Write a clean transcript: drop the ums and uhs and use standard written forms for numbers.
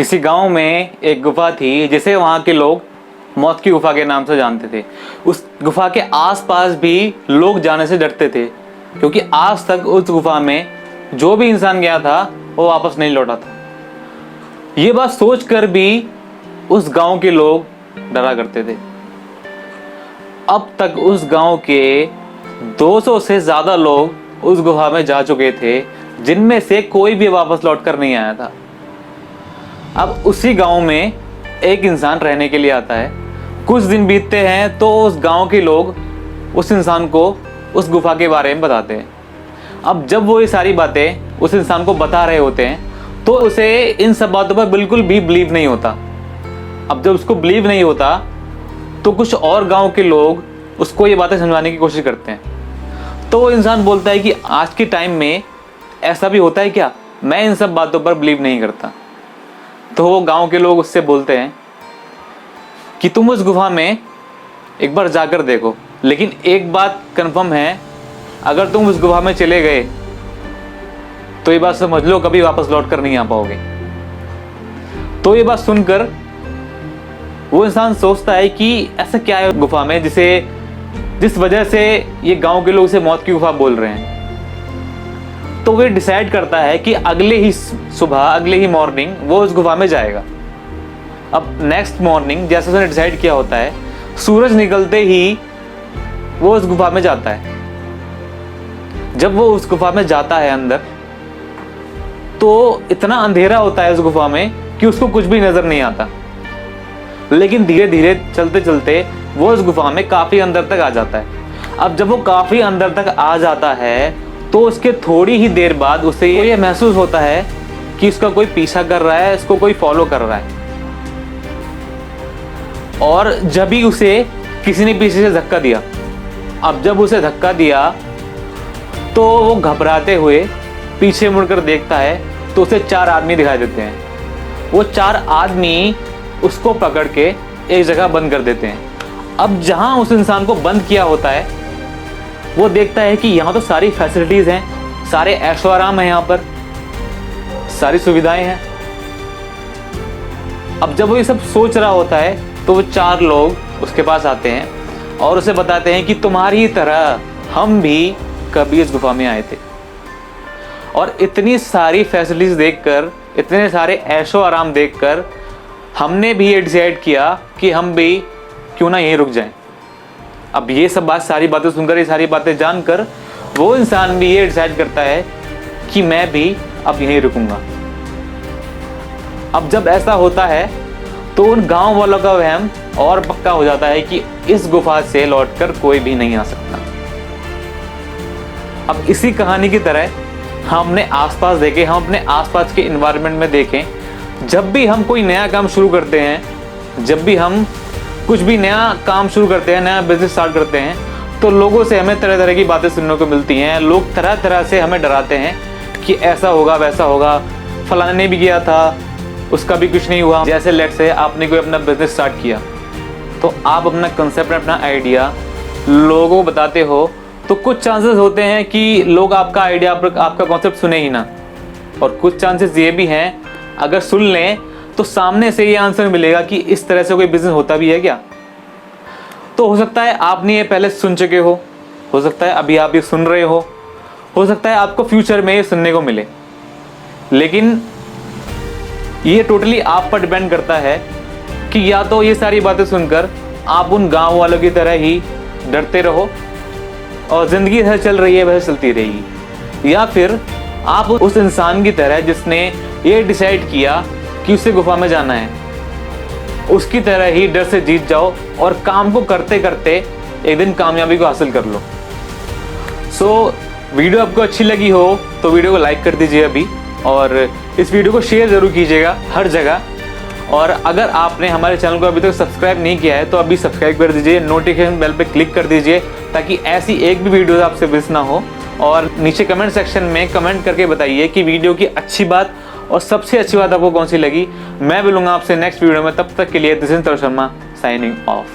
किसी गांव में एक गुफा थी जिसे वहाँ के लोग मौत की गुफा के नाम से जानते थे। उस गुफा के आसपास भी लोग जाने से डरते थे, क्योंकि आज तक उस गुफा में जो भी इंसान गया था वो वापस नहीं लौटा था। ये बात सोचकर भी उस गांव के लोग डरा करते थे। अब तक उस गांव के 200 से ज्यादा लोग उस गुफा में जा चुके थे, जिनमें से कोई भी वापस लौट कर नहीं आया था। अब उसी गांव में एक इंसान रहने के लिए आता है। कुछ दिन बीतते हैं तो उस गांव के लोग उस इंसान को उस गुफा के बारे में बताते हैं। अब जब वो ये सारी बातें उस इंसान को बता रहे होते हैं तो उसे इन सब बातों पर बिल्कुल भी बिलीव नहीं होता। अब जब उसको बिलीव नहीं होता तो कुछ और गांव के लोग उसको ये बातें समझाने की कोशिश करते हैं। तो वो इंसान बोलता है कि आज के टाइम में ऐसा भी होता है क्या, मैं इन सब बातों पर बिलीव नहीं करता। तो वो गांव के लोग उससे बोलते हैं कि तुम उस गुफा में एक बार जाकर देखो, लेकिन एक बात कंफर्म है, अगर तुम उस गुफा में चले गए तो ये बात समझ लो कभी वापस लौट कर नहीं आ पाओगे। तो ये बात सुनकर वो इंसान सोचता है कि ऐसा क्या है गुफा में जिस वजह से ये गांव के लोग इसे मौत की गुफा बोल रहे हैं। तो वो डिसाइड करता है कि अगले ही सुबह, अगले ही मॉर्निंग वो उस गुफा में जाएगा। अब नेक्स्ट मॉर्निंग जैसे उसने डिसाइड किया होता है, सूरज निकलते ही वो उस गुफा में जाता है। जब वो उस गुफा में जाता है अंदर, तो इतना अंधेरा होता है उस गुफा में कि उसको कुछ भी नजर नहीं आता। लेकिन धीरे धीरे चलते चलते वो उस गुफा में काफी अंदर तक आ जाता है। अब जब वो काफी अंदर तक आ जाता है तो उसके थोड़ी ही देर बाद उसे ये महसूस होता है कि उसका कोई पीछा कर रहा है, इसको कोई फॉलो कर रहा है। और जब भी उसे किसी ने पीछे से धक्का दिया, अब जब उसे धक्का दिया तो वो घबराते हुए पीछे मुड़कर देखता है तो उसे 4 आदमी दिखाई देते हैं। वो 4 आदमी उसको पकड़ के एक जगह बंद कर देते हैं। अब जहां उस इंसान को बंद किया होता है वो देखता है कि यहाँ तो सारी फैसिलिटीज हैं, सारे ऐशो आराम है, यहाँ पर सारी सुविधाएं हैं। अब जब वो ये सब सोच रहा होता है तो वो 4 लोग उसके पास आते हैं और उसे बताते हैं कि तुम्हारी तरह हम भी कभी इस गुफा में आए थे, और इतनी सारी फैसिलिटीज देखकर, इतने सारे ऐशो आराम देखकर हमने भी ये डिसाइड किया कि हम भी क्यों ना यहीं रुक जाएं। अब ये सब सारी बातें सुनकर, ये सारी बातें जानकर वो इंसान भी ये डिसाइड करता है कि मैं भी अब यहीं रुकूंगा। अब जब ऐसा होता है तो उन गांव वालों का वहम और पक्का हो जाता है कि इस गुफा से लौटकर कोई भी नहीं आ सकता। अब इसी कहानी की तरह हम अपने आसपास देखें, हम अपने आसपास के एनवायरनमेंट में देखें, जब भी हम कोई नया काम शुरू करते हैं, जब भी हम कुछ भी नया काम शुरू करते हैं, नया बिजनेस स्टार्ट करते हैं, तो लोगों से हमें तरह तरह की बातें सुनने को मिलती हैं। लोग तरह तरह से हमें डराते हैं कि ऐसा होगा, वैसा होगा, फलाने ने भी किया था, उसका भी कुछ नहीं हुआ। जैसे लेट्स से आपने कोई अपना बिजनेस स्टार्ट किया, तो आप अपना कंसेप्ट, अपना आइडिया लोगों को बताते हो, तो कुछ चांसेस होते हैं कि लोग आपका आइडिया, आपका कॉन्सेप्ट सुने ही ना। और कुछ चांसेस ये भी हैं, अगर सुन लें तो सामने से ये आंसर मिलेगा कि इस तरह से कोई बिजनेस होता भी है क्या। तो हो सकता है आपने ये पहले सुन चुके हो सकता है अभी आप ये सुन रहे हो सकता है आपको फ्यूचर में ये सुनने को मिले। लेकिन ये टोटली आप पर डिपेंड करता है कि या तो ये सारी बातें सुनकर आप उन गांव वालों की तरह ही डरते रहो और जिंदगी जैसे चल रही है वैसे चलती रहेगी, या फिर आप उस इंसान की तरह जिसने ये डिसाइड किया कि उसे गुफा में जाना है, उसकी तरह ही डर से जीत जाओ और काम को करते करते एक दिन कामयाबी को हासिल कर लो। सो वीडियो आपको अच्छी लगी हो तो वीडियो को लाइक कर दीजिए अभी, और इस वीडियो को शेयर ज़रूर कीजिएगा हर जगह। और अगर आपने हमारे चैनल को अभी तक सब्सक्राइब नहीं किया है तो अभी सब्सक्राइब कर दीजिए, नोटिफिकेशन बेल पे क्लिक कर दीजिए ताकि ऐसी एक भी वीडियो आपसे मिस ना हो। और नीचे कमेंट सेक्शन में कमेंट करके बताइए कि वीडियो की अच्छी बात और सबसे अच्छी बात आपको कौन सी लगी। मैं मिलूंगा आपसे नेक्स्ट वीडियो में, तब तक के लिए this is Tarun Sharma signing off.